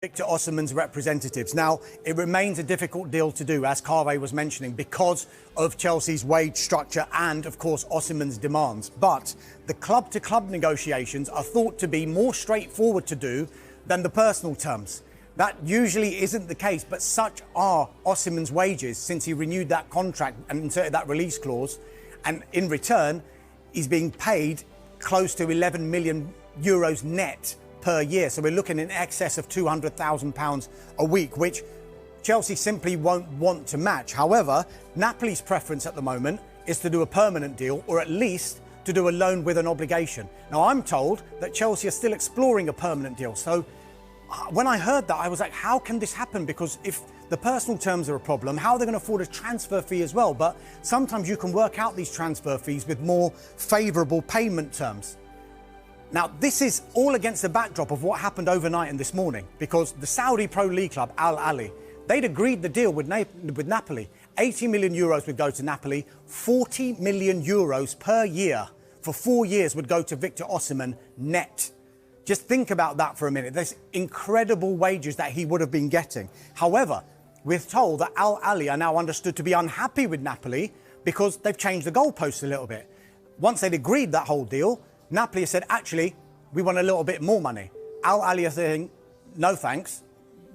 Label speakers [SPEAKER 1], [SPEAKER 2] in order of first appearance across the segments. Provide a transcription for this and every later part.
[SPEAKER 1] Victor Osimhen's representatives. Now, it remains a difficult deal to do, as Carve was mentioning, because of Chelsea's wage structure and, of course, Osimhen's demands. But the club-to-club negotiations are thought to be more straightforward to do than the personal terms. That usually isn't the case, but such are Osimhen's wages since he renewed that contract and inserted that release clause. And in return, he's being paid close to 11 million euros net per year. So we're looking in excess of £200,000 a week, which Chelsea simply won't want to match. However, Napoli's preference at the moment is to do a permanent deal, or at least to do a loan with an obligation. Now, I'm told that Chelsea are still exploring a permanent deal. So when I heard that, I was like, how can this happen? Because if the personal terms are a problem, how are they going to afford a transfer fee as well? But sometimes you can work out these transfer fees with more favourable payment terms. Now, this is all against the backdrop of what happened overnight and this morning, because the Saudi Pro League club, Al Ahly, they'd agreed the deal with Napoli. 80 million euros would go to Napoli, 40 million euros per year for 4 years would go to Victor Osimhen net. Just think about that for a minute. There's incredible wages that he would have been getting. However, we're told that Al Ahly are now understood to be unhappy with Napoli because they've changed the goalposts a little bit. Once they'd agreed that whole deal, Napoli said, actually, we want a little bit more money. Al Ahly are saying, no thanks.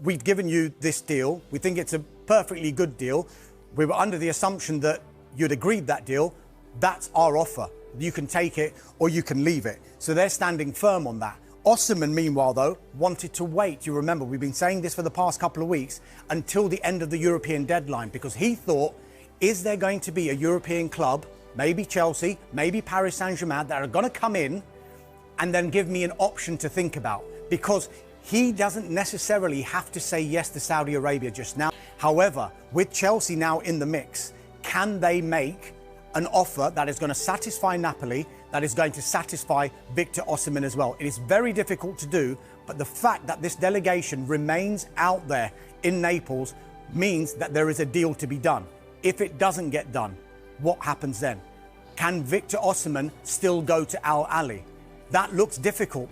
[SPEAKER 1] We've given you this deal. We think it's a perfectly good deal. We were under the assumption that you'd agreed that deal. That's our offer. You can take it or you can leave it. So they're standing firm on that. Osimhen, meanwhile, though, wanted to wait. You remember, we've been saying this for the past couple of weeks, until the end of the European deadline, because he thought, is there going to be a European club, maybe Chelsea, maybe Paris Saint-Germain, that are going to come in and then give me an option to think about? Because he doesn't necessarily have to say yes to Saudi Arabia just now. However, with Chelsea now in the mix, can they make an offer that is going to satisfy Napoli, that is going to satisfy Victor Osimhen as well? It is very difficult to do, but the fact that this delegation remains out there in Naples means that there is a deal to be done. If it doesn't get done, what happens then? Can Victor Osimhen still go to Al Ahly? That looks difficult.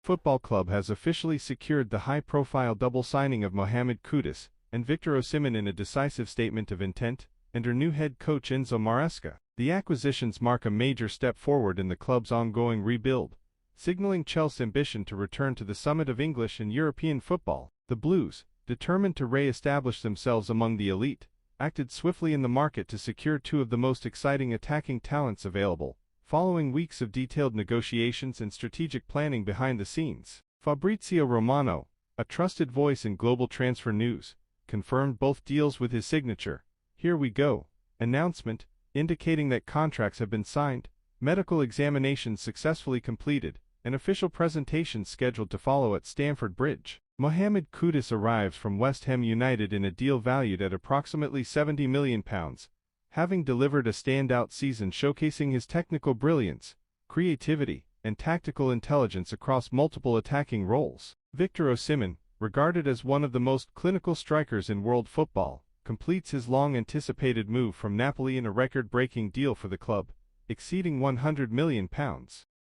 [SPEAKER 2] Football Club has officially secured the high-profile double signing of Mohamed Kudus and Victor Osimhen in a decisive statement of intent under new head coach Enzo Maresca. The acquisitions mark a major step forward in the club's ongoing rebuild, signaling Chelsea's ambition to return to the summit of English and European football. The Blues, determined to re-establish themselves among the elite, acted swiftly in the market to secure two of the most exciting attacking talents available, following weeks of detailed negotiations and strategic planning behind the scenes. Fabrizio Romano, a trusted voice in global transfer news, confirmed both deals with his signature "Here we go" announcement, indicating that contracts have been signed, medical examinations successfully completed, and official presentations scheduled to follow at Stamford Bridge. Mohamed Kudus arrives from West Ham United in a deal valued at approximately £70 million, having delivered a standout season showcasing his technical brilliance, creativity, and tactical intelligence across multiple attacking roles. Victor Osimhen, regarded as one of the most clinical strikers in world football, completes his long-anticipated move from Napoli in a record-breaking deal for the club, exceeding £100 million.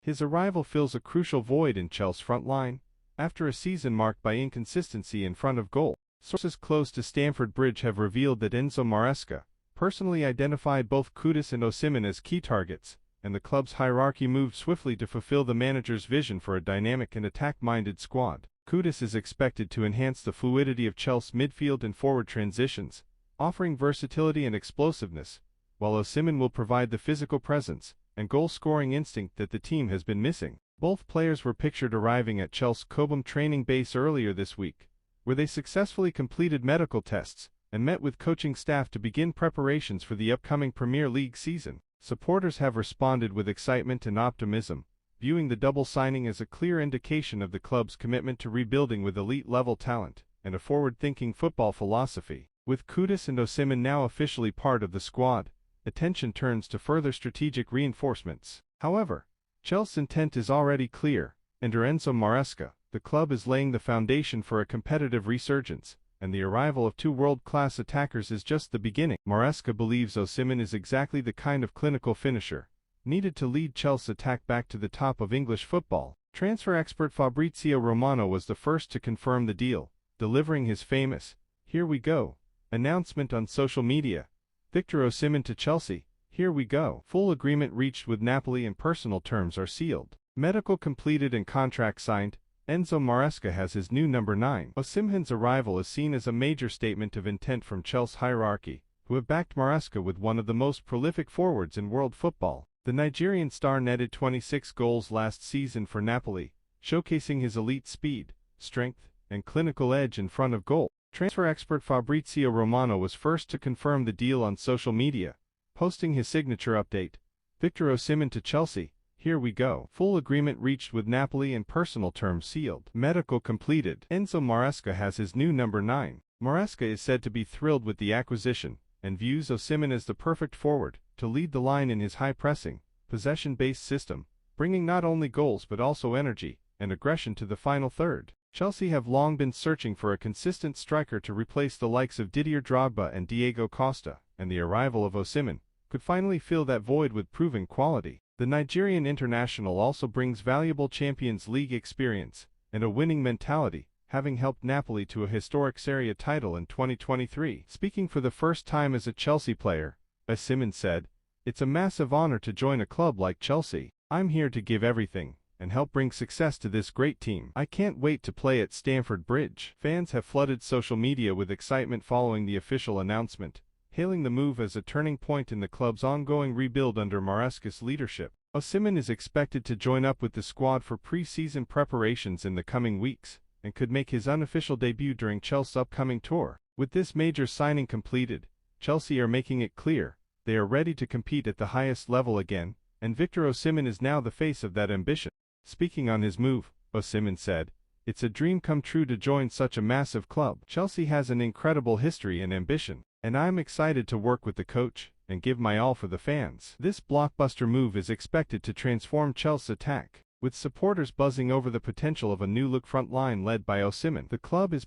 [SPEAKER 2] His arrival fills a crucial void in Chelsea's front line, after a season marked by inconsistency in front of goal. Sources close to Stamford Bridge have revealed that Enzo Maresca personally identified both Kudus and Osimhen as key targets, and the club's hierarchy moved swiftly to fulfill the manager's vision for a dynamic and attack-minded squad. Kudus is expected to enhance the fluidity of Chelsea's midfield and forward transitions, offering versatility and explosiveness, while Osimhen will provide the physical presence and goal-scoring instinct that the team has been missing. Both players were pictured arriving at Chelsea's Cobham training base earlier this week, where they successfully completed medical tests and met with coaching staff to begin preparations for the upcoming Premier League season. Supporters have responded with excitement and optimism, viewing the double signing as a clear indication of the club's commitment to rebuilding with elite-level talent and a forward-thinking football philosophy. With Kudus and Osimhen now officially part of the squad, attention turns to further strategic reinforcements. However, Chelsea's intent is already clear. Under Enzo Maresca, the club is laying the foundation for a competitive resurgence, and the arrival of two world-class attackers is just the beginning. Maresca believes Osimhen is exactly the kind of clinical finisher needed to lead Chelsea's attack back to the top of English football. Transfer expert Fabrizio Romano was the first to confirm the deal, delivering his famous "Here we go" announcement on social media. Victor Osimhen to Chelsea, here we go. Full agreement reached with Napoli and personal terms are sealed. Medical completed and contract signed. Enzo Maresca has his new number 9. Osimhen's arrival is seen as a major statement of intent from Chelsea hierarchy, who have backed Maresca with one of the most prolific forwards in world football. The Nigerian star netted 26 goals last season for Napoli, showcasing his elite speed, strength, and clinical edge in front of goal. Transfer expert Fabrizio Romano was first to confirm the deal on social media, posting his signature update. Victor Osimhen to Chelsea, here we go. Full agreement reached with Napoli and personal terms sealed. Medical completed. Enzo Maresca has his new number 9. Maresca is said to be thrilled with the acquisition, and views Osimhen as the perfect forward to lead the line in his high-pressing, possession-based system, bringing not only goals but also energy and aggression to the final third. Chelsea have long been searching for a consistent striker to replace the likes of Didier Drogba and Diego Costa, and the arrival of Osimhen could finally fill that void with proven quality. The Nigerian international also brings valuable Champions League experience and a winning mentality, having helped Napoli to a historic Serie A title in 2023. Speaking for the first time as a Chelsea player, Osimhen said, "It's a massive honor to join a club like Chelsea. I'm here to give everything and help bring success to this great team. I can't wait to play at Stamford Bridge." Fans have flooded social media with excitement following the official announcement, hailing the move as a turning point in the club's ongoing rebuild under Maresca's leadership. Osimhen is expected to join up with the squad for pre-season preparations in the coming weeks, and could make his unofficial debut during Chelsea's upcoming tour. With this major signing completed, Chelsea are making it clear they are ready to compete at the highest level again, and Victor Osimhen is now the face of that ambition. Speaking on his move, Osimhen said, "It's a dream come true to join such a massive club. Chelsea has an incredible history and ambition, and I'm excited to work with the coach and give my all for the fans." This blockbuster move is expected to transform Chelsea's attack, with supporters buzzing over the potential of a new-look front line led by Osimhen. The club is